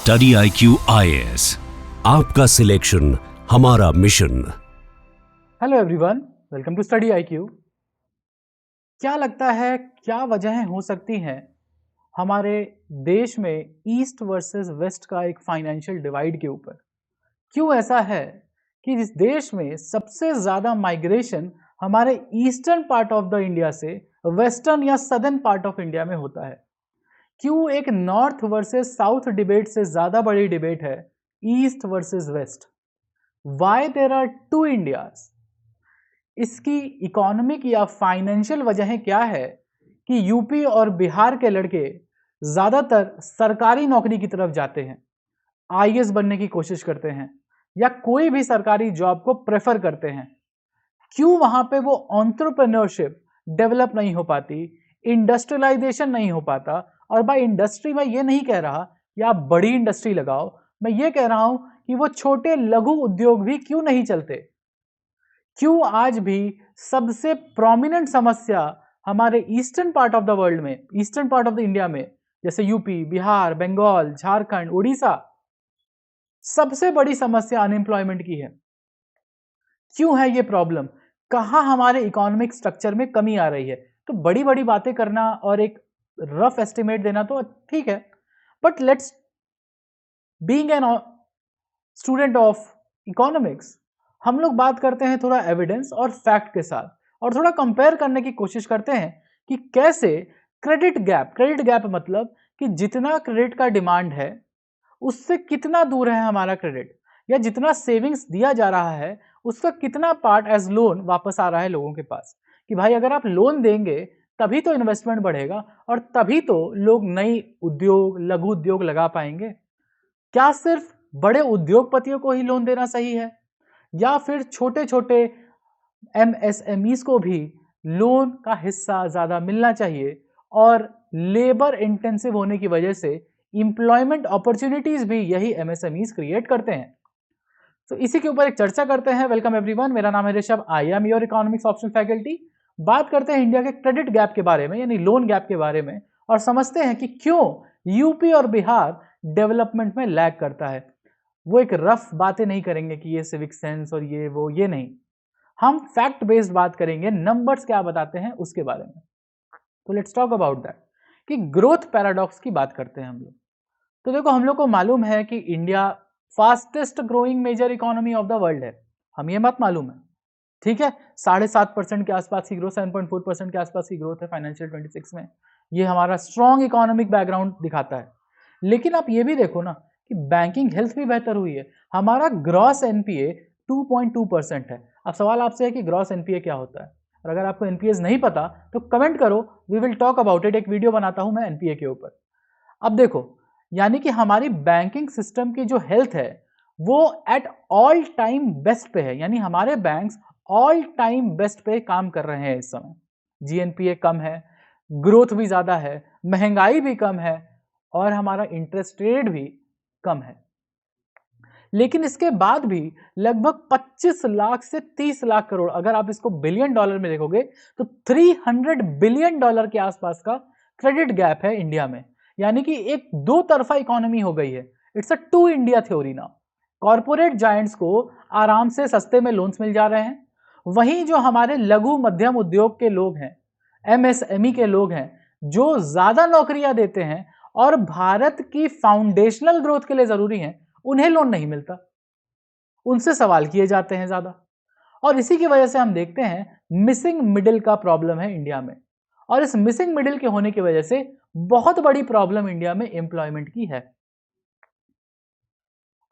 Study IQ IAS, आपका selection हमारा मिशन। Hello everyone, welcome to study IQ। क्या लगता है क्या वजहें हो सकती हैं हमारे देश में ईस्ट वर्सेस वेस्ट का एक फाइनेंशियल डिवाइड के ऊपर? क्यों ऐसा है कि इस देश में सबसे ज़्यादा माइग्रेशन हमारे eastern part of the India से वेस्टर्न या सदर्न पार्ट ऑफ इंडिया में होता है? क्यों एक नॉर्थ वर्सेस साउथ डिबेट से ज़्यादा बड़ी डिबेट है east versus west? Why there are two Indias? इसकी इकोनॉमिक या फाइनेंशियल वजहें क्या है कि यूपी और बिहार के लड़के ज़्यादातर सरकारी नौकरी की तरफ जाते हैं, आईएएस बनने की कोशिश करते हैं या कोई भी सरकारी जॉब को प्रेफर करते हैं? क्यों वहां पे वो एंटरप्रेन्योरशिप डेवलप नहीं हो पाती, इंडस्ट्रियलाइजेशन नहीं हो पाता? और बाय इंडस्ट्री मैं ये नहीं कह रहा कि आप बड़ी इंडस्ट्री लगाओ, मैं ये कह रहा हूं कि वो छोटे लघु उद्योग भी क्यों नहीं चलते? क्यों आज भी सबसे प्रोमिनेंट समस्या हमारे eastern part of the world में, eastern part of the India में, जैसे यूपी, बिहार, बंगाल, झारखंड, उड़ीसा, सबसे बड़ी समस्या अनएम्प्लॉयमेंट की है? क्यों है ये प्रॉब्लम? कहां हमारे इकोनॉमिक स्ट्रक्चर में कमी आ रही है? तो बड़ी बड़ी बातें करना और एक रफ एस्टिमेट देना तो ठीक है, but let's, being an student of economics, हम लोग बात करते हैं थोड़ा एविडेंस और फैक्ट के साथ, और थोड़ा कंपेयर करने की कोशिश करते हैं कि कैसे क्रेडिट गैप मतलब कि जितना क्रेडिट का डिमांड है उससे कितना दूर है हमारा क्रेडिट, या जितना सेविंग्स दिया जा रहा है उसका कितना पार्ट एज लोन वापस आ रहा है लोगों के पास। कि भाई अगर आप लोन देंगे तभी तो इन्वेस्टमेंट बढ़ेगा और तभी तो लोग नई उद्योग, लघु उद्योग लगा पाएंगे। क्या सिर्फ बड़े उद्योगपतियों को ही लोन देना सही है, या फिर छोटे छोटे MSMEs को भी लोन का हिस्सा ज़्यादा मिलना चाहिए? और लेबर इंटेंसिव होने की वजह से एम्प्लॉयमेंट अपॉर्चुनिटीज भी यही MSMEs क्रिएट करते हैं। तो इसी के ऊपर एक चर्चा करते हैं। वेलकम एवरीवन, मेरा नाम है Rishabh, I am your economics optional faculty. बात करते हैं इंडिया के क्रेडिट गैप के बारे में, यानी लोन गैप के बारे में, और समझते हैं कि क्यों यूपी और बिहार डेवलपमेंट में लैग करता है। वो एक रफ बातें नहीं करेंगे कि ये सिविक सेंस और ये वो, ये नहीं, हम फैक्ट बेस्ड बात करेंगे, नंबर्स क्या बताते हैं उसके बारे में। तो लेट्स टॉक अबाउट दैट कि ग्रोथ पैराडॉक्स की बात करते हैं हम लोग। तो देखो, हम लोग को मालूम है कि India fastest growing major economy of the world है, हम ये मत मालूम है, ठीक है? 7.5% के आसपास की ग्रोथ, 7.4% के आसपास की ग्रोथ है फाइनेंशियल 26 में। ये हमारा स्ट्रॉन्ग इकोनॉमिक बैकग्राउंड दिखाता है। लेकिन आप ये भी देखो ना कि बैंकिंग हेल्थ भी बेहतर हुई है। हमारा ग्रॉस एनपीए 2.2% है। अब सवाल आपसे है कि ग्रॉस एनपीए क्या होता है, और अगर आपको एनपीए नहीं पता तो कमेंट करो, we will talk about it. एक वीडियो बनाता हूं मैं एनपीए के ऊपर। अब देखो, यानी कि हमारी बैंकिंग सिस्टम की जो हेल्थ है वो एट ऑल टाइम बेस्ट पे है, यानी हमारे बैंक्स ऑल टाइम बेस्ट पे काम कर रहे हैं इस समय। जीएनपीए कम है, ग्रोथ भी ज्यादा है, महंगाई भी कम है, और हमारा इंटरेस्ट रेट भी कम है। लेकिन इसके बाद भी लगभग 25 लाख से 30 लाख करोड़, अगर आप इसको बिलियन डॉलर में देखोगे तो 300 बिलियन डॉलर के आसपास का क्रेडिट गैप है इंडिया में। यानी कि एक दो तरफा इकोनॉमी हो गई है। It's a two India theory now. Corporate giants को आराम से सस्ते में लोन्स मिल जा रहे हैं, वहीं जो हमारे लघु मध्यम उद्योग के लोग हैं, MSME के लोग हैं, जो ज्यादा नौकरियां देते हैं और भारत की फाउंडेशनल ग्रोथ के लिए जरूरी हैं, उन्हें लोन नहीं मिलता, उनसे सवाल किए जाते हैं ज्यादा। और इसी की वजह से हम देखते हैं मिसिंग मिडिल का प्रॉब्लम है इंडिया में, और इस मिसिंग मिडिल के होने की वजह से बहुत बड़ी प्रॉब्लम इंडिया में एम्प्लॉयमेंट की है।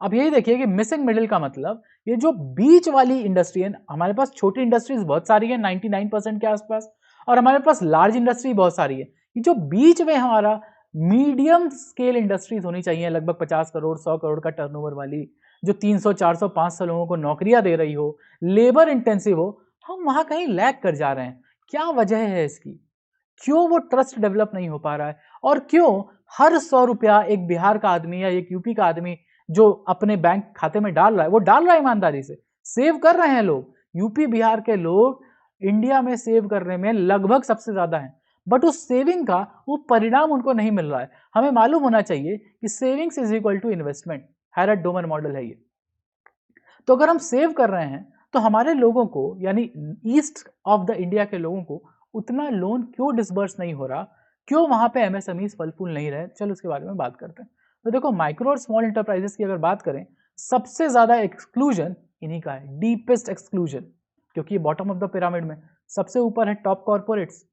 अब यही देखिए कि मिसिंग मिडिल का मतलब, ये जो बीच वाली इंडस्ट्री है, हमारे पास छोटी इंडस्ट्रीज बहुत सारी है 99% के आसपास, और हमारे पास लार्ज इंडस्ट्री बहुत सारी है। ये जो बीच में हमारा मीडियम स्केल इंडस्ट्रीज होनी चाहिए, लगभग 50 करोड़ 100 करोड़ का टर्नओवर वाली, जो 300 400 500 लोगों को नौकरियां दे रही हो, लेबर इंटेंसिव हो, हम वहां कहीं लैग कर जा रहे हैं। क्या वजह है इसकी? क्यों वो ट्रस्ट डेवलप नहीं हो पा रहा है? और क्यों हर 100 रुपया एक बिहार का आदमी या एक यूपी का आदमी जो अपने बैंक खाते में डाल रहा है, वो डाल रहा है ईमानदारी से, सेव कर रहे हैं लोग। यूपी बिहार के लोग इंडिया में सेव करने में लगभग सबसे ज्यादा हैं, बट उस सेविंग का वो परिणाम उनको नहीं मिल रहा है। हमें मालूम होना चाहिए कि savings is equal to investment, Harrod Domar model है ये। तो अगर हम सेव कर रहे हैं तो हमारे लोगों को यानी ईस्ट ऑफ द इंडिया के लोगों को उतना लोन क्यों डिसबर्स नहीं हो रहा, क्यों वहां पे एमएसएमईज फल फूल नहीं रहे, चलो उसके बारे में बात करते हैं। तो देखो माइक्रो और स्मॉल इंटरप्राइजेस की अगर बात करें, सबसे ज्यादा एक्सक्लूजन इन्हीं का है, डीपेस्ट एक्सक्लूजन, क्योंकि बॉटम ऑफ द पिरामिड में सबसे ऊपर है टॉप कॉर्पोरेट्स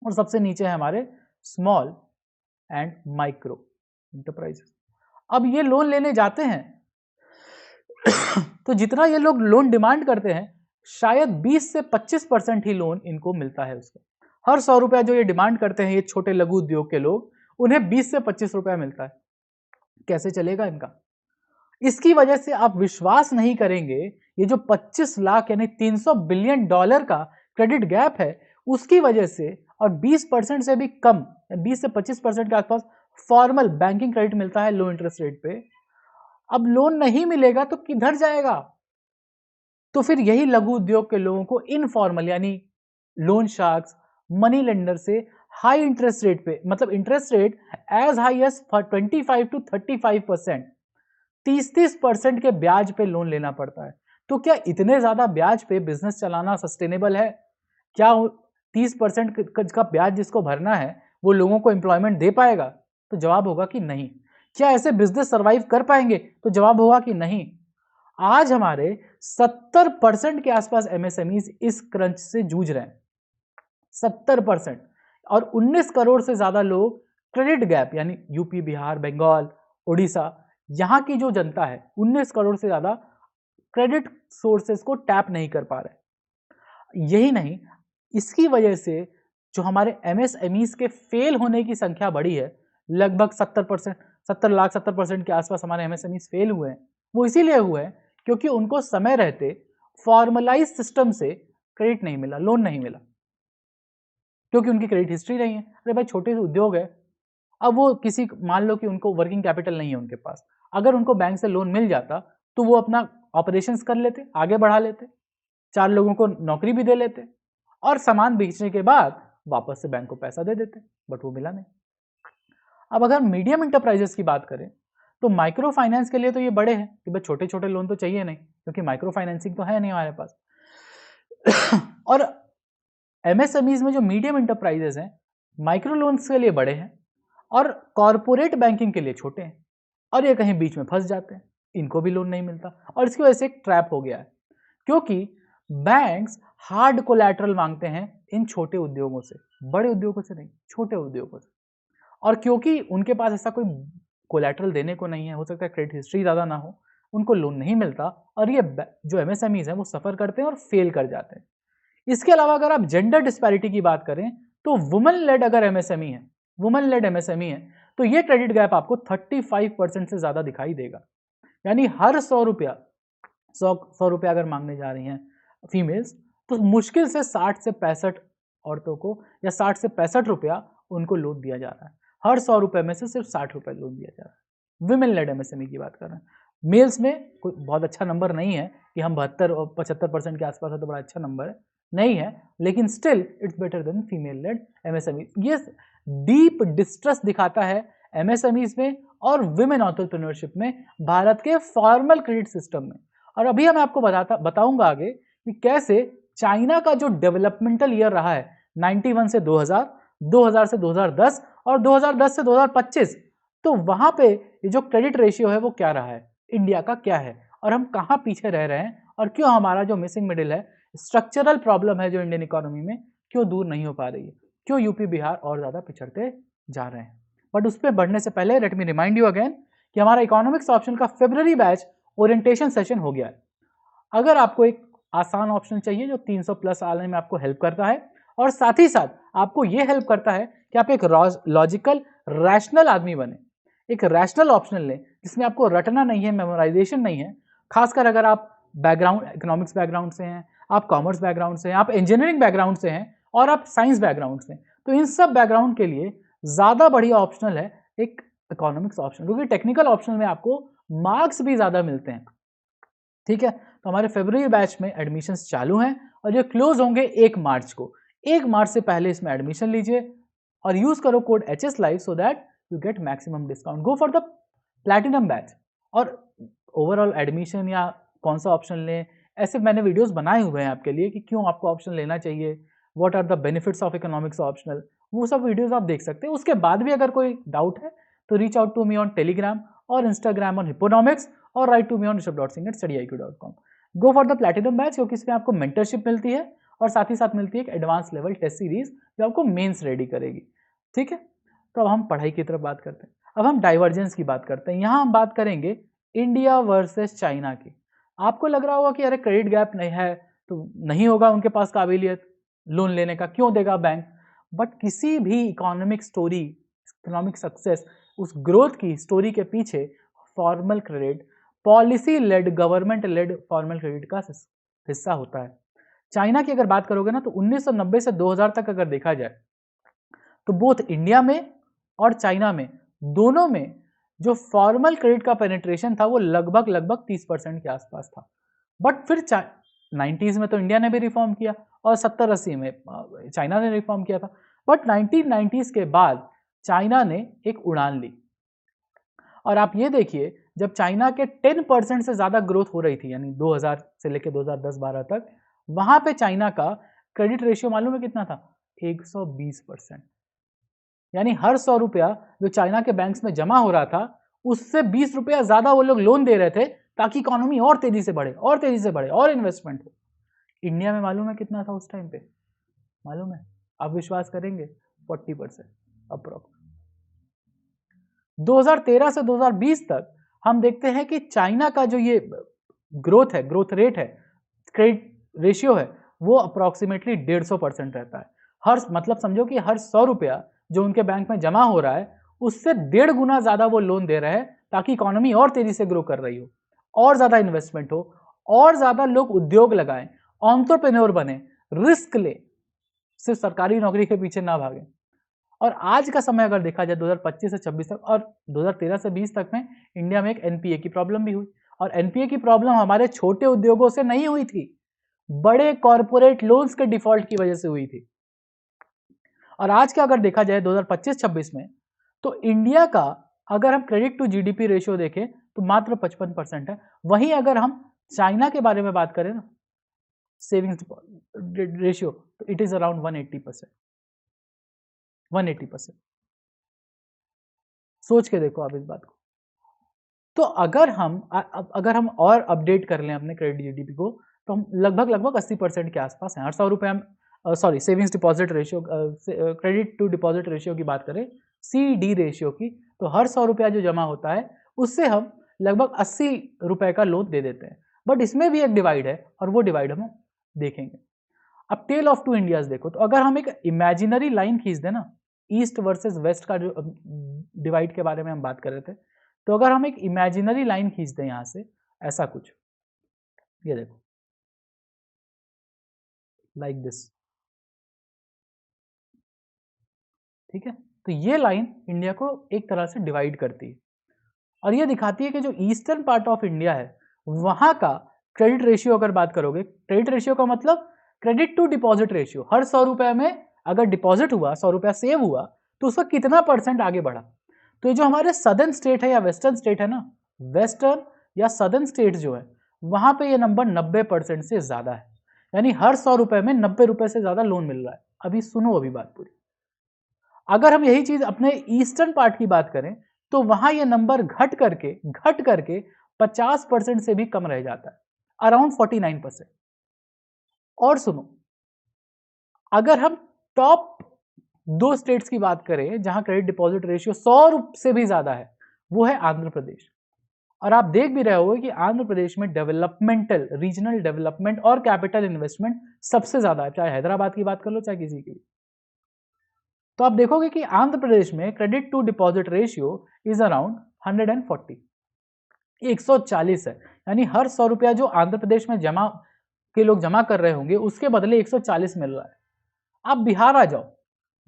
और सबसे नीचे है हमारे स्मॉल एंड माइक्रो इंटरप्राइजेस। अब ये लोन लेने जाते हैं तो जितना ये लोग लोन डिमांड करते हैं शायद 20 से 25% ही लोन इनको मिलता है उसका। हर 100 रुपया जो ये डिमांड करते हैं ये छोटे लघु उद्योग के लोग, उन्हें 20 से 25 रुपया मिलता है। कैसे चलेगा इनका? इसकी वजह से आप विश्वास नहीं करेंगे, ये जो 25 लाख यानी $300 बिलियन का क्रेडिट गैप है उसकी वजह से, और 20% से भी कम 20 से 25% के आसपास फॉर्मल बैंकिंग क्रेडिट मिलता है लो इंटरेस्ट रेट पे। अब लोन नहीं मिलेगा तो किधर जाएगा? तो फिर यही लघु उद्योग के लोगों को इनफॉर्मल यानी लोन शार्क्स, मनी लेंडर से हाई इंटरेस्ट रेट पे, मतलब interest rate as high as 25 to 35%, 30% के ब्याज पे लोन लेना पड़ता है। तो क्या इतने ज्यादा ब्याज पे बिजनेस चलाना सस्टेनेबल है? क्या 30% का ब्याज जिसको भरना है वो लोगों को एम्प्लॉयमेंट दे पाएगा? तो जवाब होगा कि नहीं। क्या ऐसे बिजनेस सरवाइव कर पाएंगे? तो जवाब होगा कि नहीं। आज हमारे 70% के आसपास एमएसएमईज इस क्रंच से जूझ रहे हैं, 70%, और 19 करोड़ से ज्यादा लोग क्रेडिट गैप यानी यूपी, बिहार, बंगाल, उड़ीसा, यहां की जो जनता है 19 करोड़ से ज्यादा क्रेडिट सोर्सेस को टैप नहीं कर पा रहे। यही नहीं, इसकी वजह से जो हमारे एमएसएमईज के फेल होने की संख्या बढ़ी है, लगभग 70% के आसपास हमारे एमएसएमईज फेल हुए हैं। वो इसीलिए हुए हैं क्योंकि उनको समय रहते फॉर्मलाइज सिस्टम से क्रेडिट नहीं मिला, लोन नहीं मिला, क्योंकि उनकी क्रेडिट हिस्ट्री नहीं है। अरे भाई छोटे से उद्योग है, अब वो किसी, मान लो कि उनको वर्किंग कैपिटल नहीं है उनके पास, अगर उनको बैंक से लोन मिल जाता तो वो अपना ऑपरेशंस कर लेते, आगे बढ़ा लेते, 4 लोगों को नौकरी भी दे लेते और सामान बेचने के बाद वापस से बैंक को पैसा दे देते, बट वो मिला नहीं। अब अगर मीडियम इंटरप्राइजेस की बात करें तो माइक्रो फाइनेंस के लिए तो ये बड़े हैं कि भाई छोटे छोटे लोन तो चाहिए नहीं, क्योंकि माइक्रो फाइनेंसिंग तो है नहीं हमारे पास। और एमएसएमईज में जो मीडियम इंटरप्राइजेस हैं, माइक्रो लोन्स के लिए बड़े हैं और कॉरपोरेट बैंकिंग के लिए छोटे हैं, और ये कहीं बीच में फंस जाते हैं, इनको भी लोन नहीं मिलता। और इसकी वजह से एक ट्रैप हो गया है, क्योंकि बैंक्स हार्ड कोलैटरल मांगते हैं इन छोटे उद्योगों से, बड़े उद्योगों से नहीं, छोटे उद्योगों से। और क्योंकि उनके पास ऐसा कोई कोलैटरल देने को नहीं है, हो सकता है क्रेडिट हिस्ट्री ज़्यादा ना हो, उनको लोन नहीं मिलता, और ये जो एमएसएमईज हैं वो सफ़र करते हैं और फेल कर जाते हैं। इसके अलावा अगर आप जेंडर डिस्पैरिटी की बात करें तो वुमेन लेड अगर एमएसएमई है, वुमेन लेड एमएसएमई है, तो ये क्रेडिट गैप आपको 35% से ज़्यादा दिखाई देगा। यानी हर 100 रुपया अगर मांगने जा रही हैं फीमेल्स, तो मुश्किल से 60 से 65 औरतों को, या 60 से 65 रुपया उनको लोन दिया जा रहा है। हर 100 रुपये में से सिर्फ 60 रुपये लोन दिया जा रहा है। विमेन लेड एमएसएमई की बात कर रहे हैं। मेल्स में कोई बहुत अच्छा नंबर नहीं है कि हम 72 और 75% के आसपास है तो बड़ा अच्छा नंबर है, नहीं है, लेकिन still it's better than female led MSME. ये डीप डिस्ट्रेस दिखाता है एमएसएमईज में और विमेन एंटरप्रेन्योरशिप में, भारत के फॉर्मल क्रेडिट सिस्टम में। और अभी मैं आपको बताऊंगा आगे कि कैसे चाइना का जो डेवलपमेंटल ईयर रहा है 91 से 2000, 2000 से 2010 और 2010 से 2025, तो वहां पे ये जो क्रेडिट रेशियो है वो क्या रहा है, इंडिया का क्या है, और हम कहाँ पीछे रह रहे हैं, और क्यों हमारा जो मिसिंग मिडिल है, स्ट्रक्चरल प्रॉब्लम है जो इंडियन इकोनॉमी में, क्यों दूर नहीं हो पा रही है, क्यों यूपी बिहार और ज़्यादा पिछड़ते जा रहे हैं। बट उस पर बढ़ने से पहले let me remind you again कि हमारा इकोनॉमिक्स ऑप्शन का फरवरी बैच ओरिएंटेशन सेशन हो गया है। अगर आपको एक आसान ऑप्शन चाहिए जो 300 प्लस आने में आपको हेल्प करता है, और साथ ही साथ आपको ये हेल्प करता है कि आप एक लॉजिकल रैशनल आदमी बने, एक रैशनल ऑप्शन लें जिसमें आपको रटना नहीं है, मेमोराइजेशन नहीं है, खासकर अगर आप बैकग्राउंड इकोनॉमिक्स बैकग्राउंड से हैं, आप कॉमर्स बैकग्राउंड से हैं, आप इंजीनियरिंग बैकग्राउंड से हैं, और आप साइंस बैकग्राउंड से हैं, तो इन सब बैकग्राउंड के लिए ज़्यादा बढ़िया ऑप्शनल है एक इकोनॉमिक्स ऑप्शन, क्योंकि टेक्निकल ऑप्शनल में आपको मार्क्स भी ज़्यादा मिलते हैं। ठीक है, तो हमारे फरवरी बैच में एडमिशन्स चालू हैं और ये क्लोज होंगे 1 मार्च को। 1 मार्च से पहले इसमें एडमिशन लीजिए और यूज करो code HS Live so that you get maximum discount. Go for the platinum batch. और ओवरऑल एडमिशन या कौन सा ऑप्शन लें, ऐसे मैंने वीडियोस बनाए हुए हैं आपके लिए कि क्यों आपको ऑप्शन लेना चाहिए, what are the benefits of economics optional, वो सब वीडियोस आप देख सकते हैं। उसके बाद भी अगर कोई डाउट है तो reach out to me on Telegram और इंस्टाग्राम ऑन हिपोनॉमिक्स और write to me on rishabh.singh@studiiq.com। Go for the platinum batch क्योंकि इसमें आपको मेंटरशिप मिलती है और साथ ही साथ मिलती है एक एडवांस लेवल टेस्ट सीरीज जो आपको मेंस रेडी करेगी। ठीक है, तो अब हम पढ़ाई की तरफ बात करते हैं। अब हम डाइवर्जेंस की बात करते हैं। यहाँ हम बात करेंगे इंडिया वर्सेस चाइना की। आपको लग रहा होगा कि अरे क्रेडिट गैप नहीं है तो नहीं होगा उनके पास काबिलियत लोन लेने का, क्यों देगा बैंक। बट किसी भी इकोनॉमिक स्टोरी, इकोनॉमिक सक्सेस, उस ग्रोथ की स्टोरी के पीछे formal credit, policy led, government led formal credit का हिस्सा होता है। चाइना की अगर बात करोगे ना तो 1990 से 2000 तक अगर देखा जाए तो बोथ इंडिया में और चाइना में दोनों में जो फॉर्मल क्रेडिट का पेनिट्रेशन था वो लगभग 30% के आसपास था। बट फिर 90s में तो इंडिया ने भी रिफॉर्म किया और 70-80 में चाइना ने रिफॉर्म किया था। बट 1990s के बाद चाइना ने एक उड़ान ली और आप ये देखिए जब चाइना के 10% से ज्यादा ग्रोथ हो रही थी, यानी 2000 से लेकर 2010-12 तक, वहां पे चाइना का क्रेडिट रेशियो मालूम है कितना था? 120%। यानी हर 100 रुपया जो चाइना के बैंक्स में जमा हो रहा था उससे 20 रुपया ज्यादा वो लोग लोन दे रहे थे ताकि इकोनॉमी और तेजी से बढ़े और तेजी से बढ़े और इन्वेस्टमेंट हो। इंडिया में मालूम है कितना था उस टाइम पे? मालूम है? आप विश्वास करेंगे? 40% अप्रोक्स। 2013 से 2020 तक हम देखते हैं कि चाइना का जो ये ग्रोथ है, ग्रोथ रेट है, क्रेडिट रेशियो है, वो अप्रोक्सीमेटली 150% रहता है। हर मतलब समझो कि हर 100 रुपया जो उनके बैंक में जमा हो रहा है उससे 1.5 गुना ज्यादा वो लोन दे रहे हैं ताकि इकोनॉमी और तेजी से ग्रो कर रही हो, और ज्यादा इन्वेस्टमेंट हो, और ज्यादा लोग उद्योग लगाएं, एंटरप्रेन्योर बने, रिस्क ले, सिर्फ सरकारी नौकरी के पीछे ना भागे। और आज का समय अगर देखा जाए 2025 से 26 तक और 2013 से 20 तक में इंडिया में एक एनपीए की प्रॉब्लम भी हुई। और एनपीए की प्रॉब्लम हमारे छोटे उद्योगों से नहीं हुई थी, बड़े कॉर्पोरेट लोन्स के डिफॉल्ट की वजह से हुई थी। और आज का अगर देखा जाए 2025-26 में तो इंडिया का अगर हम क्रेडिट टू जीडीपी रेशियो देखें तो मात्र 55% है। वहीं अगर हम चाइना के बारे में बात करें ना, सेविंग्स रेशियो, तो इट इज अराउंड 180%। 180%। सोच के देखो आप इस बात को। तो अगर हम और अपडेट कर लें अपने क्रेडिट जीडीपी को तो हम लगभग 80% के आसपास हैं। हर 100 रुपये हम savings deposit ratio, credit to deposit ratio की बात करें, CD रेशियो की, तो हर 100 रुपया जो जमा होता है उससे हम लगभग 80 रुपए का लोन दे देते हैं। बट इसमें भी एक डिवाइड है और वो डिवाइड हम देखेंगे। अब टेल ऑफ टू इंडियाज देखो, तो अगर हम एक इमेजिनरी लाइन खींच दें ना, ईस्ट वर्सेस वेस्ट का जो डिवाइड के बारे में हम बात कर रहे थे, तो अगर हम एक इमेजिनरी लाइन खींच दें यहां से, ऐसा कुछ, ये देखो, लाइक दिस, ठीक है। तो ये लाइन इंडिया को एक तरह से डिवाइड करती है और ये दिखाती है कि जो ईस्टर्न पार्ट ऑफ इंडिया है वहां का क्रेडिट रेशियो, अगर बात करोगे, क्रेडिट रेशियो का मतलब क्रेडिट टू डिपॉजिट रेशियो, हर 100 रुपए में अगर डिपॉजिट हुआ, 100 रुपया सेव हुआ, तो उसका कितना परसेंट आगे बढ़ा। तो ये जो हमारे सदर्न स्टेट है या वेस्टर्न स्टेट है ना, वेस्टर्न या सदर्न स्टेट जो है वहां पे ये नंबर 90% से ज्यादा है। यानी हर 100 रुपए में 90 रुपए से ज्यादा लोन मिल रहा है। अभी सुनो अभी बात पूरी। अगर हम यही चीज अपने ईस्टर्न पार्ट की बात करें तो वहां ये नंबर घट करके 50% से भी कम रह जाता है, अराउंड 49%। और सुनो, अगर हम टॉप 2 स्टेट्स की बात करें जहां क्रेडिट डिपॉजिट रेशियो 100 से भी ज्यादा है, वो है आंध्र प्रदेश। और आप देख भी रहे होंगे कि आंध्र प्रदेश में डेवलपमेंटल, रीजनल डेवलपमेंट और कैपिटल इन्वेस्टमेंट सबसे ज्यादा है, चाहे हैदराबाद की बात कर लो चाहे किसी की। तो आप देखोगे कि आंध्र प्रदेश में credit to deposit ratio is around 140, 140 है। यानी हर 100 रुपया जो आंध्र प्रदेश में जमा के लोग जमा कर रहे होंगे उसके बदले 140 मिल रहा है। आप बिहार आ जाओ,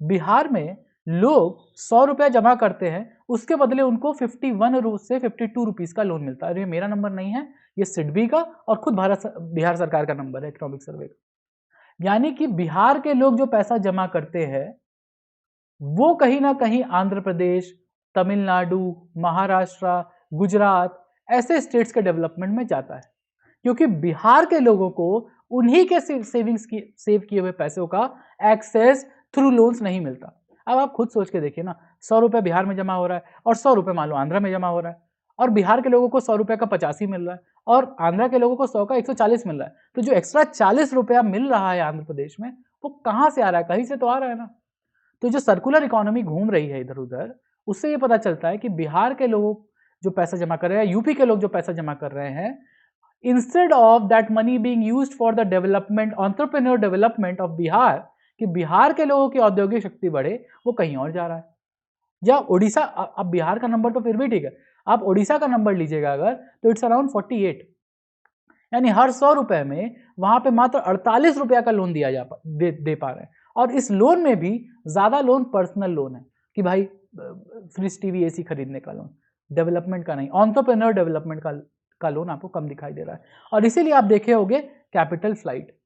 बिहार में लोग 100 रुपया जमा करते हैं, उसके बदले उनको 51 से 52 रुपीज का लोन मिलता है। ये मेरा नंबर नहीं है, ये सिडबी का और खुद बिहार सरकार का नंबर है, इकोनॉमिक सर्वे का। यानी कि बिहार के लोग जो पैसा जमा करते हैं वो कहीं ना कहीं आंध्र प्रदेश, तमिलनाडु, महाराष्ट्र, गुजरात ऐसे स्टेट्स के डेवलपमेंट में जाता है, क्योंकि बिहार के लोगों को उन्हीं के सेविंग्स की सेव किए हुए पैसों का एक्सेस थ्रू लोन्स नहीं मिलता। अब आप खुद सोच के देखिए ना, 100 रुपये बिहार में जमा हो रहा है और 100 रुपये मान लो आंध्र में जमा हो रहा है, और बिहार के लोगों को 100 रुपये का 85 मिल रहा है और आंध्र के लोगों को 100 का 140 मिल रहा है। तो जो एक्स्ट्रा 40 रुपया मिल रहा है आंध्र प्रदेश में, वो कहाँ से आ रहा है? कहीं से तो आ रहा है ना। तो जो सर्कुलर इकोनॉमी घूम रही है इधर उधर, उससे ये पता चलता है कि बिहार के लोग जो पैसा जमा कर रहे हैं, यूपी के लोग जो पैसा जमा कर रहे हैं, instead of that money being used for the development, entrepreneur development of Bihar, कि बिहार के लोगों की औद्योगिक शक्ति बढ़े, वो कहीं और जा रहा है। या उड़ीसा, अब बिहार का नंबर तो फिर भी ठीक है, आप उड़ीसा का नंबर लीजिएगा अगर, तो इट्स अराउंड 48, यानी हर 100 रुपए में वहां पे मात्र 48 रुपया का लोन दिया दे पा रहे हैं। और इस लोन में भी ज्यादा लोन पर्सनल लोन है कि भाई फ्रिज, टीवी, एसी खरीदने का लोन, डेवलपमेंट का नहीं, एंटरप्रेन्योर डेवलपमेंट का लोन आपको कम दिखाई दे रहा है। और इसीलिए आप देखे होंगे कैपिटल फ्लाइट,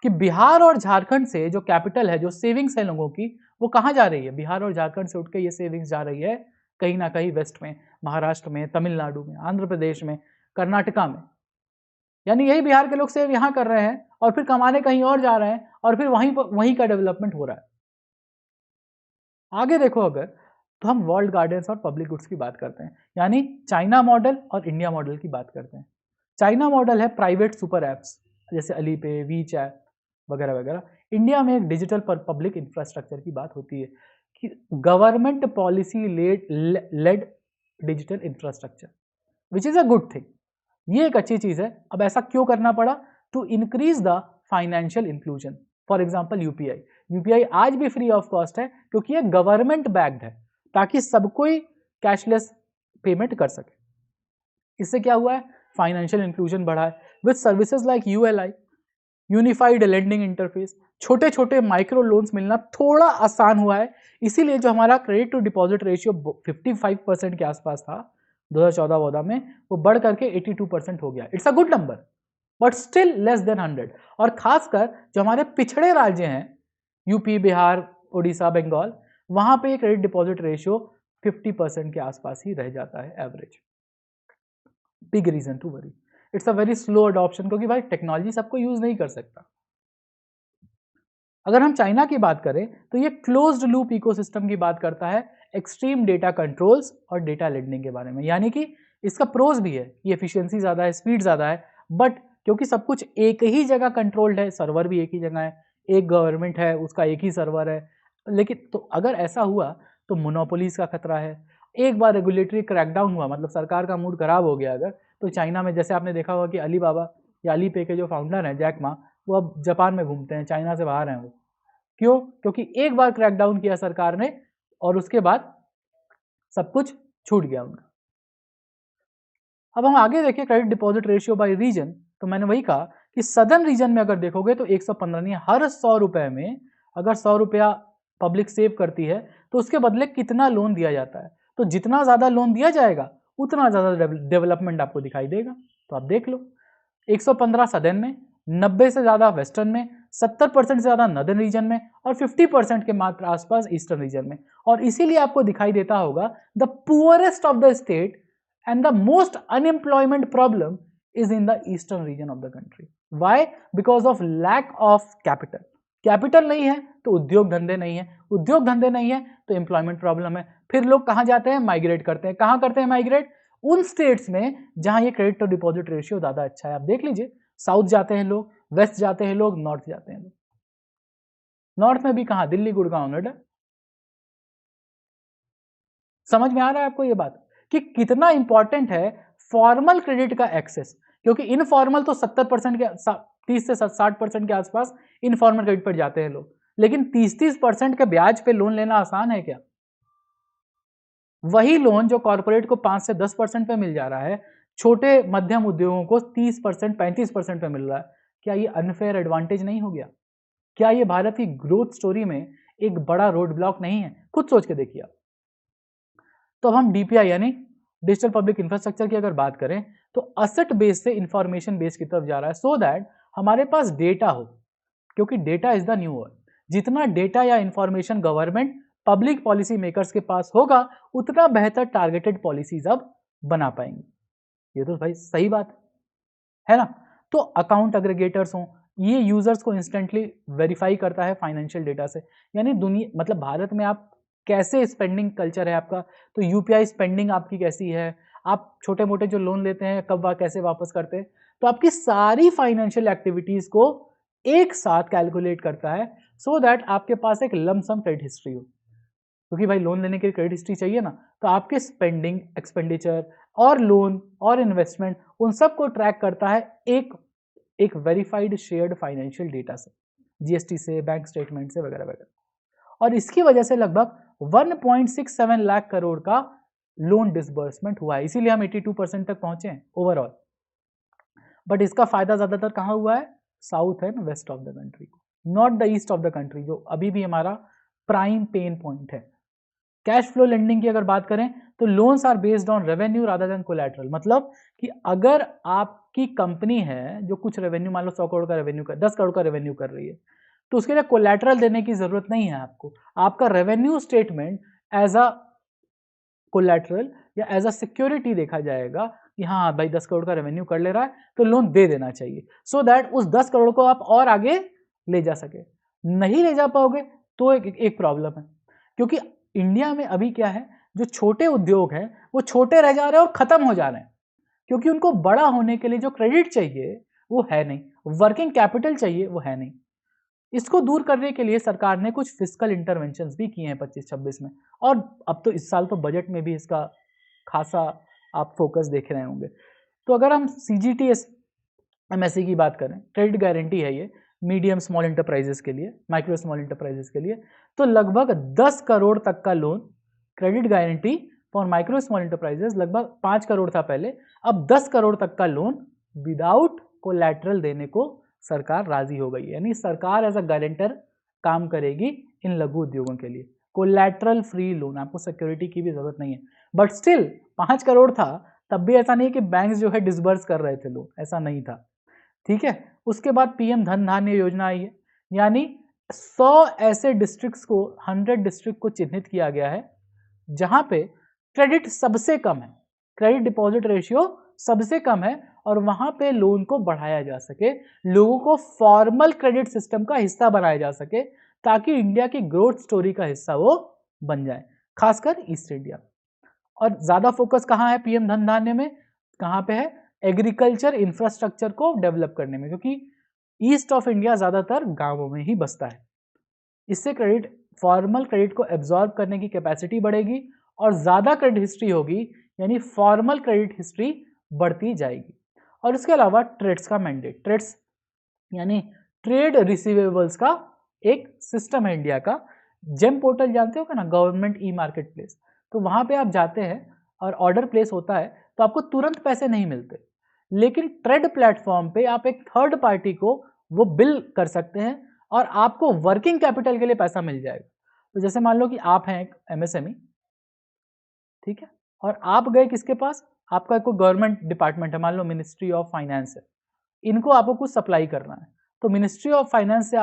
कि बिहार और झारखंड से जो कैपिटल है, जो सेविंग्स है लोगों की, वो कहाँ जा रही है? बिहार और झारखंड से उठ के ये सेविंग्स जा रही है कहीं ना कहीं वेस्ट में, महाराष्ट्र में, तमिलनाडु में, आंध्र प्रदेश में, कर्नाटका में। यानी यही बिहार के लोग सेव यहाँ कर रहे हैं और फिर कमाने कहीं और जा रहे हैं और फिर वहीं का डेवलपमेंट हो रहा है। आगे देखो अगर, तो हम वर्ल्ड गार्डन्स और पब्लिक गुड्स की बात करते हैं, यानी चाइना मॉडल और इंडिया मॉडल की बात करते हैं। चाइना मॉडल है प्राइवेट सुपर एप्स जैसे अलीपे, वी चैट वगैरह वगैरह। इंडिया में एक डिजिटल पब्लिक इंफ्रास्ट्रक्चर की बात होती है कि government policy led digital infrastructure, which is a good thing. ये एक अच्छी चीज है। अब ऐसा क्यों करना पड़ा? To increase the financial inclusion. For example UPI, UPI आज भी फ्री ऑफ कॉस्ट है क्योंकि ये गवर्नमेंट बैक्ड है, ताकि सब कोई कैशलेस पेमेंट कर सके। इससे क्या हुआ है? फाइनेंशियल इंक्लूजन बढ़ा है। With services like ULI, unified lending interface, छोटे छोटे माइक्रो लोन्स मिलना थोड़ा आसान हुआ है। इसीलिए जो हमारा क्रेडिट टू डिपॉजिट रेशियो 55% के आसपास था 2014-14 में, वो बढ़ करके 82% हो गया। It's a good number, but still less than 100। और खासकर जो हमारे पिछड़े राज्य हैं, यूपी, बिहार, उड़ीसा, बंगाल, वहां पे क्रेडिट डिपॉजिट रेशियो 50% के आसपास ही रह जाता है average. Big reason to worry. It's a very slow adoption, क्योंकि भाई टेक्नोलॉजी सबको यूज नहीं कर सकता। अगर हम चाइना की बात करें तो ये क्लोज्ड लूप इकोसिस्टम की बात करता है, एक्सट्रीम डेटा कंट्रोल्स और डेटा लेंडिंग के बारे में। यानी कि इसका प्रोज भी है कि एफिशिएंसी ज़्यादा है, स्पीड ज़्यादा है, बट क्योंकि सब कुछ एक ही जगह कंट्रोल्ड है, सर्वर भी एक ही जगह है, एक गवर्नमेंट है, उसका एक ही सर्वर है। लेकिन तो अगर ऐसा हुआ तो मोनोपोलीज का खतरा है। एक बार रेगुलेटरी क्रैकडाउन हुआ, मतलब सरकार का मूड खराब हो गया अगर, तो चाइना में जैसे आपने देखा होगा कि अली बाबा या अली पे के जो फाउंडर हैं जैक मा, वो अब जापान में घूमते हैं, चाइना से बाहर हैं वो। क्यों? क्योंकि एक बार क्रैकडाउन किया सरकार ने और उसके बाद सब कुछ छूट गया उनका। अब हम आगे देखें credit deposit ratio by region, तो मैंने वही कहा कि सदर्न रीजन में अगर देखोगे तो 115 नहीं, हर 100 रुपए में अगर 100 रुपया पब्लिक सेव करती है तो उसके बदले कितना लोन दिया जाता है। तो जितना ज्यादा लोन दिया जाएगा उतना ज्यादा डेवलपमेंट आपको दिखाई देगा। तो आप देख लो, 115 सदर्न में, 90 से ज्यादा वेस्टर्न में, 70% से ज्यादा नॉर्दर्न रीजन में और 50% के मात्र आसपास ईस्टर्न रीजन में। और इसीलिए आपको दिखाई देता होगा the poorest of the state and the most unemployment problem is in the eastern region of the country. Why? Because of lack of capital. Capital नहीं है तो उद्योग धंधे नहीं है, उद्योग धंधे नहीं है तो एम्प्लॉयमेंट प्रॉब्लम है। फिर लोग कहाँ जाते हैं? माइग्रेट करते हैं। कहाँ करते हैं माइग्रेट? उन स्टेट्स में जहां ये क्रेडिट टू डिपॉजिट रेशियो ज्यादा अच्छा है। आप देख लीजिए, साउथ जाते हैं लोग, वेस्ट जाते हैं लोग, नॉर्थ जाते हैं लोग। नॉर्थ में भी कहाँ? दिल्ली, गुड़गांव, नोएडा। समझ में आ रहा है आपको ये बात कि कितना इंपॉर्टेंट है फॉर्मल क्रेडिट का एक्सेस? क्योंकि इनफॉर्मल तो 70% के 30 से 60% के आसपास इनफॉर्मल क्रेडिट पर जाते हैं लोग, लेकिन 30% के ब्याज पे लोन लेना आसान है क्या? वही लोन जो कॉर्पोरेट को 5 से 10% पे मिल जा रहा है, छोटे मध्यम उद्योगों को 30%, 35% पे मिल रहा है। क्या ये अनफेयर एडवांटेज नहीं हो गया? क्या ये भारत की ग्रोथ स्टोरी में एक बड़ा रोड ब्लॉक नहीं है? खुद सोच के देखिए। तो अब हम डीपीआई यानी डिजिटल पब्लिक इंफ्रास्ट्रक्चर की अगर बात करें तो असेट बेस से इंफॉर्मेशन बेस की तरफ जा रहा है, सो दैट हमारे पास डेटा हो क्योंकि data is the new oil. जितना डेटा या information government public policy makers के पास होगा उतना बेहतर टारगेटेड पॉलिसीज अब बना पाएंगे। ये तो भाई सही बात है ना। तो अकाउंट एग्रीगेटर्स हों, ये यूजर्स को इंस्टेंटली वेरीफाई करता है फाइनेंशियल डेटा से। यानी दुनिया मतलब भारत में आप कैसे स्पेंडिंग कल्चर है आपका, तो यूपीआई स्पेंडिंग आपकी कैसी है, आप छोटे मोटे जो लोन लेते हैं कब कैसे वापस करते हैं, तो आपकी सारी फाइनेंशियल एक्टिविटीज को एक साथ कैलकुलेट करता है सो दैट आपके पास एक लमसम क्रेडिट हिस्ट्री हो। क्योंकि भाई लोन लेने के लिए क्रेडिट हिस्ट्री चाहिए ना, तो आपके स्पेंडिंग, एक्सपेंडिचर और लोन और इन्वेस्टमेंट उन सब को ट्रैक करता है एक वेरीफाइड शेयर्ड फाइनेंशियल डेटा से, जीएसटी से, बैंक स्टेटमेंट से वगैरह वगैरह। और इसकी वजह से लगभग 1.67 लाख करोड़ का लोन डिसबर्समेंट हुआ है, इसीलिए हम 82% तक पहुंचे हैं ओवरऑल। बट इसका फायदा ज्यादातर कहां हुआ है, south and west of the country को, not the east of the country, जो अभी भी हमारा प्राइम पेन पॉइंट है। कैश फ्लो लेंडिंग की अगर बात करें तो loans are based on revenue rather than collateral. मतलब कि अगर आपकी कंपनी है जो कुछ रेवेन्यू, मान लो 100 करोड़ का रेवेन्यू कर 10 करोड़ का रेवेन्यू कर रही है, तो उसके लिए कोलैटरल देने की जरूरत नहीं है आपको। आपका revenue statement as a collateral या एज अ सिक्योरिटी देखा जाएगा कि हाँ भाई 10 करोड़ का रेवेन्यू कर ले रहा है तो लोन दे देना चाहिए, सो दैट उस 10 करोड़ को आप और आगे ले जा सके। नहीं ले जा पाओगे तो एक प्रॉब्लम है, क्योंकि इंडिया में अभी क्या है, जो छोटे उद्योग हैं वो छोटे रह जा रहे हैं और खत्म हो जा रहे हैं, क्योंकि उनको बड़ा होने के लिए जो क्रेडिट चाहिए वो है नहीं, वर्किंग कैपिटल चाहिए वो है नहीं। इसको दूर करने के लिए सरकार ने कुछ फिस्कल इंटरवेंशंस भी किए हैं 25-26 में, और अब तो इस साल तो बजट में भी इसका खासा आप फोकस देख रहे होंगे। तो अगर हम CGTS MSE की बात करें, क्रेडिट गारंटी है ये मीडियम स्मॉल इंटरप्राइजेस के लिए, माइक्रो स्मॉल इंटरप्राइजेस के लिए, तो लगभग 10 करोड़ तक का loan credit guarantee for micro small enterprises लगभग 5 करोड़ था पहले, अब 10 करोड़ तक का लोन विदाउट कोलैटरल देने को सरकार राजी हो गई। यानी सरकार एज अ गारंटर काम करेगी इन लघु उद्योगों के लिए, कोलैटरल फ्री लोन, आपको सिक्योरिटी की भी जरूरत नहीं है। बट स्टिल 5 करोड़ था तब भी ऐसा नहीं कि बैंक्स जो है डिसबर्स कर रहे थे लोन, ऐसा नहीं था, ठीक है। उसके बाद PM धन धान्य योजना आई है, यानी 100 ऐसे डिस्ट्रिक्ट्स को, 100 डिस्ट्रिक्ट को चिन्हित किया गया है जहां पे क्रेडिट सबसे कम है, क्रेडिट डिपॉजिट रेशियो सबसे कम है, और वहां पे लोन को बढ़ाया जा सके, लोगों को फॉर्मल क्रेडिट सिस्टम का हिस्सा बनाया जा सके, ताकि इंडिया की ग्रोथ स्टोरी का हिस्सा वो बन जाए, खासकर ईस्ट इंडिया। और ज्यादा फोकस कहाँ है PM धन धान्य में, कहाँ पे है, एग्रीकल्चर इंफ्रास्ट्रक्चर को डेवलप करने में, क्योंकि ईस्ट ऑफ इंडिया ज्यादातर गांवों में ही बसता है। इससे क्रेडिट, फॉर्मल क्रेडिट को एब्जॉर्ब करने की कैपेसिटी बढ़ेगी और ज्यादा क्रेडिट हिस्ट्री होगी, यानी फॉर्मल क्रेडिट हिस्ट्री बढ़ती जाएगी। और इसके अलावा ट्रेड्स का मैंडेट, ट्रेड्स यानी ट्रेड रिसीवेबल्स का एक सिस्टम है इंडिया का। जेम पोर्टल जानते हो ना, गवर्नमेंट ई मार्केट प्लेस, तो वहां पे आप जाते हैं और ऑर्डर प्लेस होता है तो आपको तुरंत पैसे नहीं मिलते, लेकिन ट्रेड प्लेटफॉर्म पे आप एक थर्ड पार्टी को वो बिल कर सकते हैं और आपको वर्किंग कैपिटल के लिए पैसा मिल जाएगा। तो जैसे मान लो कि आप हैं एक MSME, ठीक है, और आप गए किसके पास, आपका कोई गवर्नमेंट डिपार्टमेंट है, मान लो मिनिस्ट्री ऑफ फाइनेंस है, इनको आपको कुछ सप्लाई करना है, तो मिनिस्ट्री ऑफ फाइनेंस से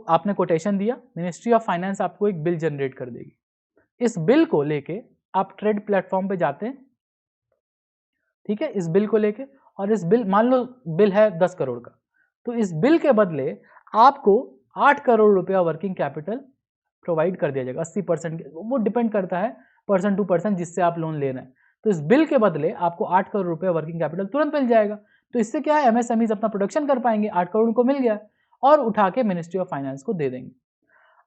आपने कोटेशन दिया, मिनिस्ट्री ऑफ फाइनेंस आपको एक बिल जनरेट कर देगी। इस बिल को लेके आप ट्रेड प्लेटफॉर्म पे जाते हैं, ठीक है, इस बिल को लेके, और इस बिल, मान लो बिल है 10 करोड़ का, तो इस बिल के बदले आपको 8 करोड़ रुपया वर्किंग कैपिटल प्रोवाइड कर दिया जाएगा, 80%, वो डिपेंड करता है पर्सन टू पर्सन जिससे आप लोन ले रहे हैं। तो इस बिल के बदले आपको 8 करोड़ रुपया वर्किंग कैपिटल तुरंत मिल जाएगा। तो इससे क्या है, MSMEs अपना प्रोडक्शन कर पाएंगे, 8 करोड़ को मिल गया और उठा के मिनिस्ट्री ऑफ फाइनेंस को दे देंगे।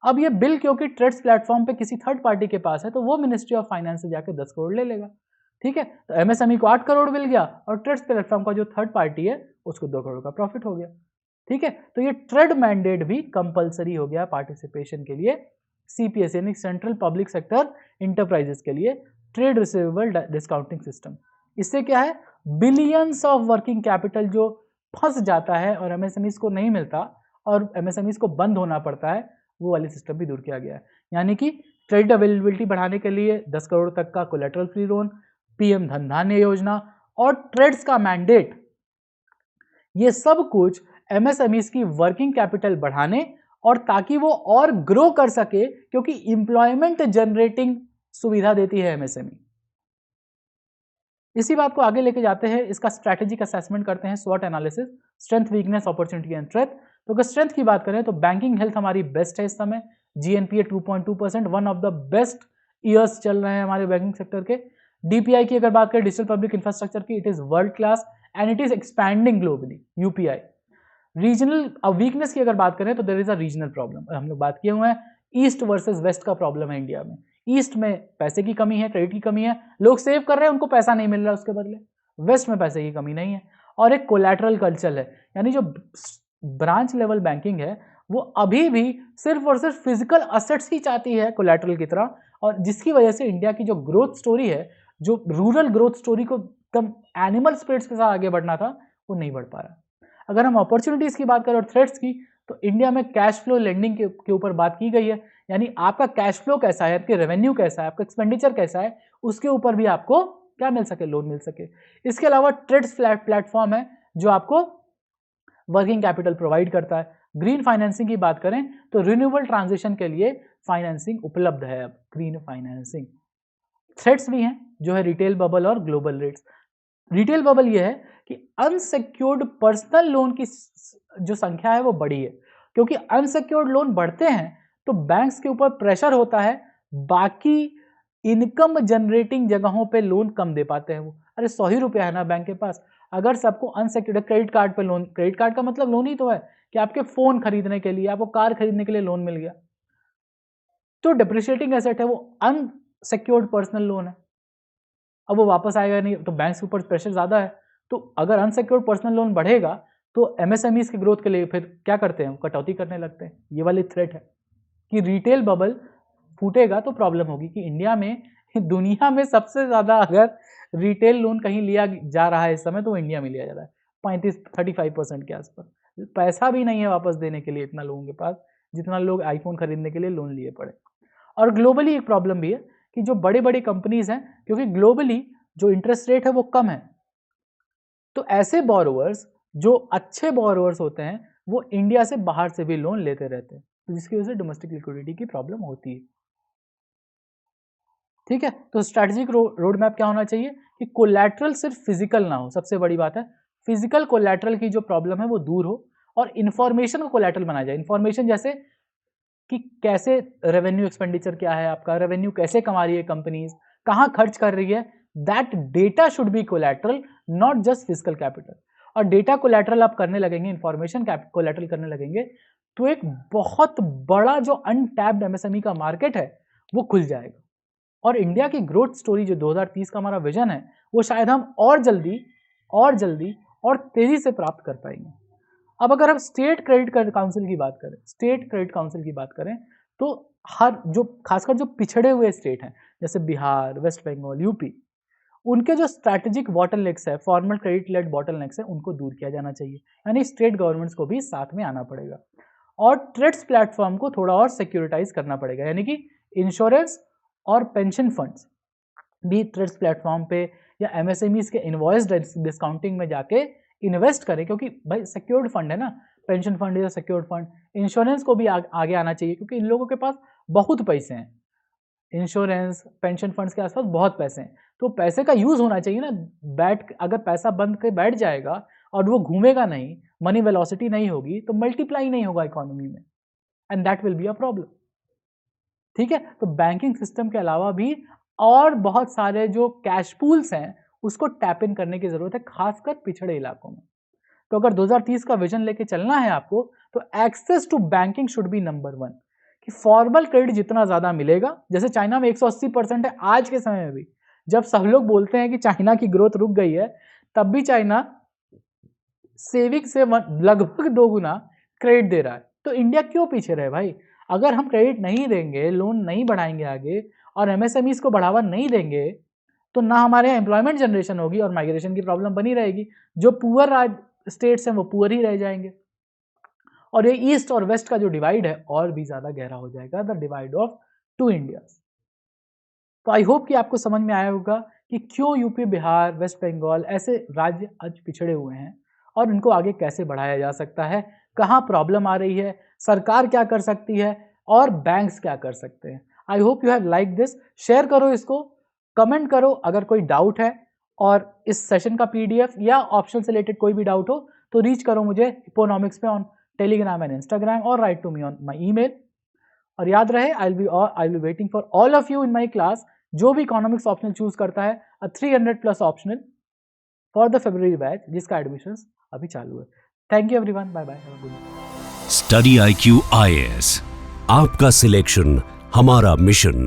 अब ये बिल क्योंकि ट्रेड्स प्लेटफॉर्म पे किसी थर्ड पार्टी के पास है, तो वो मिनिस्ट्री ऑफ फाइनेंस से जाके 10 करोड़ ले लेगा, ठीक है। तो MSME को 8 करोड़ मिल गया और ट्रेड्स प्लेटफॉर्म का जो थर्ड पार्टी है उसको 2 करोड़ का प्रॉफिट हो गया, ठीक है। तो ये ट्रेड मैंडेट भी कंपलसरी हो गया पार्टिसिपेशन के लिए, CPS यानी सेंट्रल पब्लिक सेक्टर इंटरप्राइजेस के लिए, ट्रेड रिसीवेबल डिस्काउंटिंग सिस्टम। इससे क्या है, बिलियंस ऑफ वर्किंग कैपिटल जो फंस जाता है और MSMEs को नहीं मिलता और MSMEs को बंद होना पड़ता है, वो वाली सिस्टम भी दूर किया गया है। यानी कि क्रेडिट अवेलेबिलिटी बढ़ाने के लिए 10 करोड़ तक का कोलैटरल फ्री लोन, PM धन धान्य योजना और ट्रेड्स का मैंडेट, ये सब कुछ एमएसएमईज की वर्किंग कैपिटल बढ़ाने और ताकि वो और ग्रो कर सके, क्योंकि इंप्लॉयमेंट जनरेटिंग सुविधा देती है एमएसएमई। इसी बात को आगे लेके जाते हैं, इसका स्ट्रैटेजिक असेसमेंट करते हैं, स्वॉट analysis, strength, weakness, opportunity and threat. तो अगर स्ट्रेंथ की बात करें तो बैंकिंग हेल्थ हमारी बेस्ट है इस समय, GNPA 2.2%, one of the best years चल रहे हैं हमारे बैंकिंग सेक्टर के। डीपीआई की अगर बात करें, डिजिटल पब्लिक इंफ्रास्ट्रक्चर की, it is world class and it is expanding globally. UPI regional weakness की अगर बात करें तो there is a regional problem, हम लोग बात किए हुए हैं, ईस्ट वर्सेस वेस्ट का प्रॉब्लम है इंडिया में। ईस्ट में पैसे की कमी है, क्रेडिट की कमी है, लोग सेव कर रहे हैं, उनको पैसा नहीं मिल रहा उसके बदले। वेस्ट में पैसे की कमी नहीं है, और एक कोलैटरल कल्चर है, यानी जो ब्रांच लेवल बैंकिंग है वो अभी भी सिर्फ और सिर्फ फिजिकल असेट्स ही चाहती है कोलैटरल की तरह, और जिसकी वजह से इंडिया की जो ग्रोथ स्टोरी है, जो रूरल ग्रोथ स्टोरी को एकदम एनिमल स्पिरिट्स के साथ आगे बढ़ना था, वो नहीं बढ़ पा रहा। अगर हम अपॉर्चुनिटीज की बात करें और थ्रेट्स की, तो इंडिया में कैश फ्लो लेंडिंग के ऊपर बात की गई है, यानी आपका कैश फ्लो कैसा है, आपके रेवेन्यू कैसा है, आपका एक्सपेंडिचर कैसा है, उसके ऊपर भी आपको क्या मिल सके, लोन मिल सके। इसके अलावा ट्रेड्स प्लेटफॉर्म है जो आपको वर्किंग कैपिटल प्रोवाइड करता है। ग्रीन फाइनेंसिंग की बात करें तो रिन्यूएबल ट्रांजिशन के लिए फाइनेंसिंग उपलब्ध है अब, ग्रीन फाइनेंसिंग। थ्रेट्स भी हैं जो है रिटेल बबल और ग्लोबल रेट्स। रिटेल बबल ये है कि अनसिक्योर्ड पर्सनल लोन की जो संख्या है वो बढ़ी है, क्योंकि अनसिक्योर्ड लोन बढ़ते हैं तो बैंक्स के ऊपर प्रेशर होता है, बाकी इनकम जनरेटिंग जगहों पे लोन कम दे पाते हैं वो। अरे 100 ही रुपया है ना बैंक के पास, अगर सबको अनसिक्योर्ड क्रेडिट कार्ड पे लोन, क्रेडिट कार्ड का मतलब लोन ही तो है कि आपके फोन खरीदने के लिए, आपको कार खरीदने के लिए लोन मिल गया, तो डिप्रिशिएटिंग एसेट है वो, अनसिक्योर्ड पर्सनल लोन है, अब वो वापस आएगा नहीं, तो बैंक के ऊपर प्रेशर ज्यादा है। तो अगर अनसिक्योर्ड पर्सनल लोन बढ़ेगा तो एमएसएमईज की ग्रोथ के लिए फिर क्या करते हैं, कटौती करने लगते हैं। ये वाली थ्रेट है कि रिटेल बबल फूटेगा तो प्रॉब्लम होगी, कि इंडिया में, दुनिया में सबसे ज्यादा अगर रिटेल लोन कहीं लिया जा रहा है इस समय तो वो इंडिया में लिया जा रहा है, 35-35% के आसपास। पैसा भी नहीं है वापस देने के लिए इतना लोगों के पास, जितना लोग आईफोन खरीदने के लिए लोन लिए पड़े। और ग्लोबली एक प्रॉब्लम भी है कि जो बड़े बड़े कंपनीज हैं, क्योंकि ग्लोबली जो इंटरेस्ट रेट है वो कम है, तो ऐसे बोरोवर्स जो अच्छे बोरोवर्स होते हैं वो इंडिया से बाहर से भी लोन लेते रहते हैं, तो जिसकी वजह से डोमेस्टिक लिक्विडिटी की प्रॉब्लम होती है। ठीक है, तो स्ट्रैटेजिक रोड मैप क्या होना चाहिए कि कोलैटरल सिर्फ फिजिकल ना हो, सबसे बड़ी बात है फिजिकल कोलैटरल की जो प्रॉब्लम है वो दूर हो, और इंफॉर्मेशन को कोलैटरल बनाया जाए। इंफॉर्मेशन जैसे कि कैसे रेवेन्यू एक्सपेंडिचर क्या है आपका, रेवेन्यू कैसे कमा रही है कंपनीज, कहाँ खर्च कर रही है, that data should be collateral, not just physical capital. और डेटा कोलैटरल आप करने लगेंगे, इंफॉर्मेशन कोलैटरल करने लगेंगे, तो एक बहुत बड़ा जो अनटैप्ड एमएसएमई का मार्केट है वो खुल जाएगा, और इंडिया की ग्रोथ स्टोरी जो 2030 का हमारा विजन है वो शायद हम और जल्दी और तेजी से प्राप्त कर पाएंगे। अब अगर हम स्टेट क्रेडिट काउंसिल की बात करें, स्टेट क्रेडिट काउंसिल की बात करें, तो हर जो खासकर जो पिछड़े हुए स्टेट हैं जैसे बिहार, वेस्ट बंगाल, यूपी, उनके जो स्ट्रैटेजिक बॉटलनेक्स है, फॉर्मल क्रेडिट लेड बॉटलनेक्स है, उनको दूर किया जाना चाहिए, यानी स्टेट गवर्नमेंट्स को भी साथ में आना पड़ेगा, और ट्रेड्स प्लेटफॉर्म को थोड़ा और सिक्योरिटाइज करना पड़ेगा, यानी कि इंश्योरेंस और पेंशन फंड्स भी ट्रेड्स प्लेटफॉर्म पे या एमएसएमईज के इनवॉइस डिस्काउंटिंग में जाके इन्वेस्ट करें, क्योंकि भाई सिक्योर्ड फंड है ना, pension fund is secured fund. Insurance को भी आगे आना चाहिए, क्योंकि इन लोगों के पास बहुत पैसे हैं, इंश्योरेंस पेंशन फंड्स के आसपास बहुत पैसे हैं, तो पैसे का यूज होना चाहिए ना। अगर पैसा बंद के बैठ जाएगा और वो घूमेगा नहीं, मनी वेलोसिटी नहीं होगी, तो मल्टीप्लाई नहीं होगा इकोनॉमी में, and that will be a problem. ठीक है, तो बैंकिंग सिस्टम के अलावा भी और बहुत सारे जो कैश पूल्स हैं उसको टैप इन करने की जरूरत है, खासकर पिछड़े इलाकों में। तो अगर 2030 का विजन लेके चलना है आपको, तो access to banking should be number 1, कि फॉर्मल क्रेडिट जितना ज्यादा मिलेगा, जैसे चाइना में 180% है आज के समय में भी, जब सब लोग बोलते हैं कि चाइना की ग्रोथ रुक गई है, तब भी चाइना सेविंग से लगभग 2 गुना क्रेडिट दे रहा है। तो इंडिया क्यों पीछे रहे भाई? अगर हम क्रेडिट नहीं देंगे, लोन नहीं बढ़ाएंगे आगे, और एमएसएमईज को बढ़ावा नहीं देंगे, तो ना हमारे यहाँ एम्प्लॉयमेंट जनरेशन होगी और माइग्रेशन की प्रॉब्लम बनी रहेगी। जो पुअर स्टेट्स हैं वो पुअर ही रह जाएंगे, और ये ईस्ट और वेस्ट का जो डिवाइड है और भी ज्यादा गहरा हो जाएगा, द डिवाइड ऑफ 2 इंडियाज। तो आई होप कि आपको समझ में आया होगा कि क्यों यूपी, बिहार, वेस्ट बंगाल ऐसे राज्य आज पिछड़े हुए हैं, और इनको आगे कैसे बढ़ाया जा सकता है, कहाँ प्रॉब्लम आ रही है, सरकार क्या कर सकती है और बैंक्स क्या कर सकते हैं। I hope you have like this. Share करो इसको, कमेंट करो अगर कोई डाउट है, और इस सेशन का पीडीएफ या ऑप्शन से रिलेटेड कोई भी डाउट हो तो रीच करो मुझे इकोनॉमिक्स पे ऑन टेलीग्राम एंड इंस्टाग्राम, और write to me on my email. और याद रहे, I will be waiting for all of you in my class. जो भी इकोनॉमिक्स ऑप्शनल चूज करता है, 300+ optional for the February batch, जिसका एडमिशन अभी चालू है। Thank you everyone, bye bye, have a good day. Study IQ IAS, आपका selection हमारा मिशन।